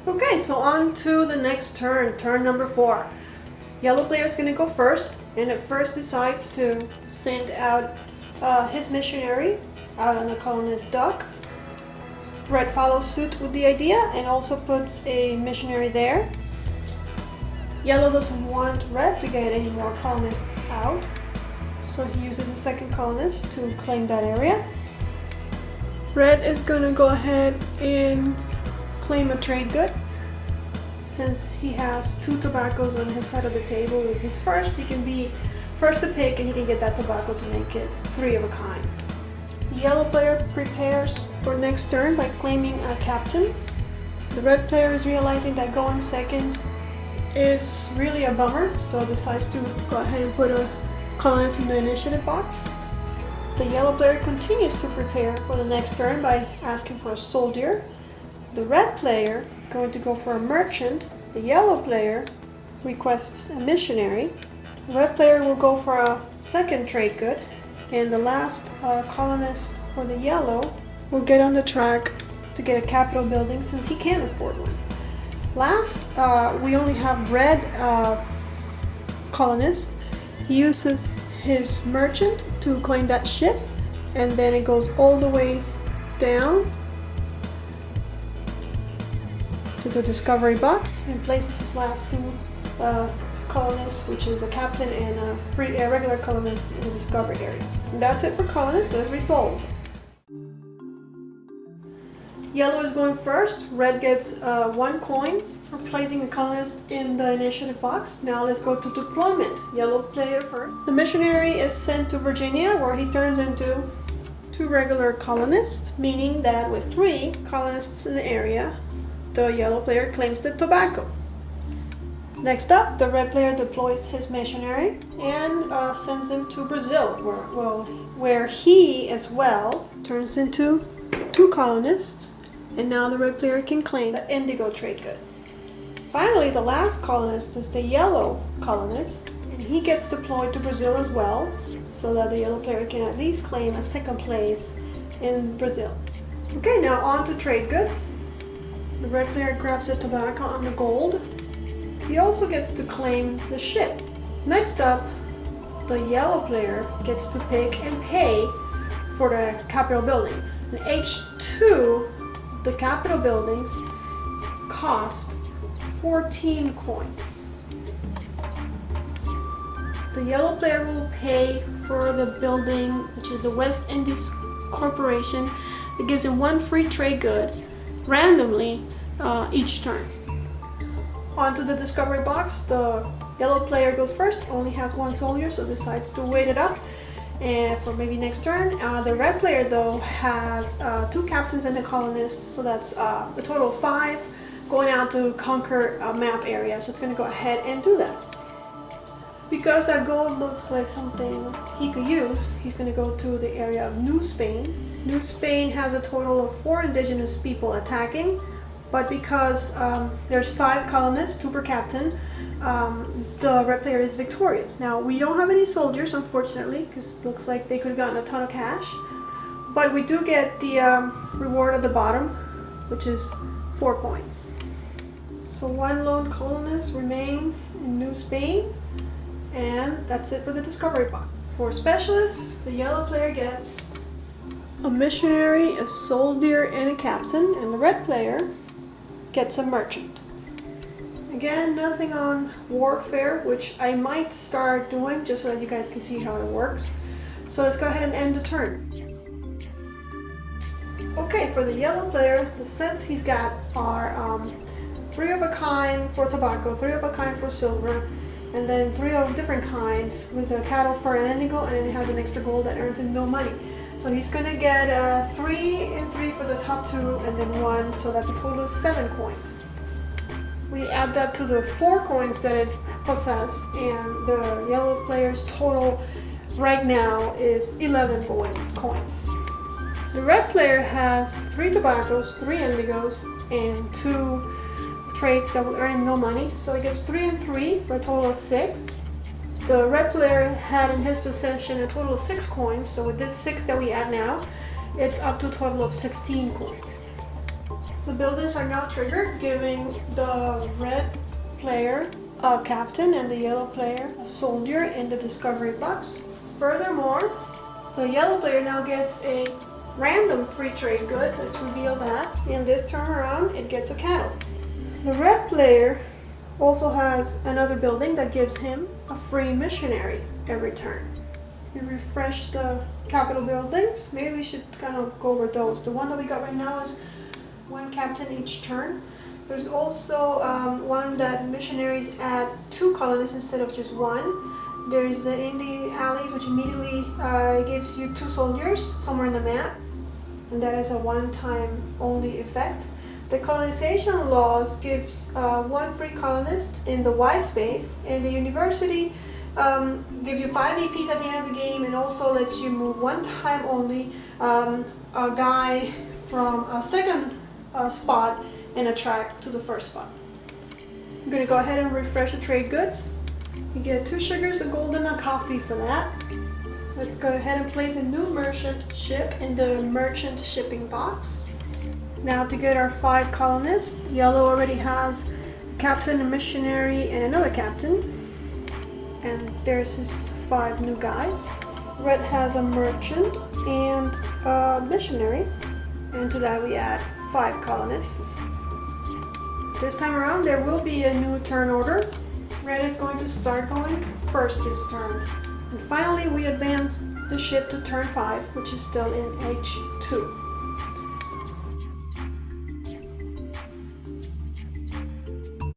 Okay, so on to the next turn, turn number 4. Yellow player is going to go first, and it first decides to send out his missionary out on the colonist dock. Red follows suit with the idea and also puts a missionary there. Yellow doesn't want red to get any more colonists out, so he uses a second colonist to claim that area. Red is going to go ahead and claim a trade good. Since he has 2 tobaccos on his side of the table, if he's first, he can be first to pick and he can get that tobacco to make it 3 of a kind. The yellow player prepares for next turn by claiming a captain. The red player is realizing that going second is really a bummer, so decides to go ahead and put a colonist in the initiative box. The yellow player continues to prepare for the next turn by asking for a soldier. The red player is going to go for a merchant. The yellow player requests a missionary. The red player will go for a second trade good. And the last colonist for the yellow will get on the track to get a capital building since he can't afford one. Last, we only have red colonist. He uses his merchant to claim that ship, and then it goes all the way down to the discovery box and places his last 2 colonists, which is a captain and a regular colonist in the discovery area. And that's it for colonists. Let's resolve. Yellow is going first. Red gets 1 coin for placing a colonist in the initiative box. Now let's go to deployment. Yellow player first. The missionary is sent to Virginia, where he turns into 2 regular colonists, meaning that with 3 colonists in the area, the yellow player claims the tobacco. Next up, the red player deploys his missionary and sends him to Brazil, where he as well turns into 2 colonists, and now the red player can claim the indigo trade good. Finally, the last colonist is the yellow colonist, and he gets deployed to Brazil as well, so that the yellow player can at least claim a second place in Brazil. Okay, now on to trade goods. The red player grabs the tobacco and the gold. He also gets to claim the ship. Next up, the yellow player gets to pick and pay for the capital building. In H2, the capital buildings cost 14 coins. The yellow player will pay for the building, which is the West Indies Corporation. It gives him 1 free trade good randomly each turn. Onto the discovery box. The yellow player goes first, only has 1 soldier, so decides to wait it up and for maybe next turn. The red player though has 2 captains and a colonist, so that's a total of 5 going out to conquer a map area, so it's going to go ahead and do that. Because that gold looks like something he could use, he's going to go to the area of New Spain. New Spain has a total of 4 indigenous people attacking, but because there's 5 colonists, 2 per captain, the red player is victorious. Now, we don't have any soldiers, unfortunately, because it looks like they could have gotten a ton of cash, but we do get the reward at the bottom, which is 4 points. So 1 lone colonist remains in New Spain, and that's it for the discovery box. For specialists, the yellow player gets a missionary, a soldier, and a captain, and the red player gets a merchant. Again, nothing on warfare, which I might start doing just so that you guys can see how it works. So let's go ahead and end the turn. Okay, for the yellow player, the sets he's got are 3 of a kind for tobacco, 3 of a kind for silver, and then 3 of different kinds with a cattle, fur, and indigo, and then it has an extra gold that earns him no money. So he's going to get 3 and 3 for the top 2, and then 1, so that's a total of 7 coins. We add that to the 4 coins that it possessed, and the yellow player's total right now is 11 coins. The red player has 3 tobaccos, 3 indigos, and 2 trades that will earn him no money, so he gets 3 and 3 for a total of 6. The red player had in his possession a total of 6 coins, so with this 6 that we add now, it's up to a total of 16 coins. The buildings are now triggered, giving the red player a captain and the yellow player a soldier in the discovery box. Furthermore, the yellow player now gets a random free trade good. Let's reveal that. And this turn around, it gets a cattle. The red player also has another building that gives him a free missionary every turn. We refresh the capital buildings. Maybe we should kind of go over those. The one that we got right now is one captain each turn. There's also one that missionaries add 2 colonists instead of just 1. There's the Indie Allies, which immediately gives you 2 soldiers somewhere in the map, and that is a one-time only effect. The colonization laws gives 1 free colonist in the Y space, and the university gives you 5 APs at the end of the game, and also lets you move 1 time only a guy from a second spot and a track to the first spot. I'm going to go ahead and refresh the trade goods. You get 2 sugars, a gold, and a coffee for that. Let's go ahead and place a new merchant ship in the merchant shipping box. Now to get our 5 colonists, yellow already has a captain, a missionary, and another captain. And there's his 5 new guys. Red has a merchant and a missionary. And to that we add 5 colonists. This time around there will be a new turn order. Red is going to start going first this turn. And finally we advance the ship to turn 5, which is still in H2.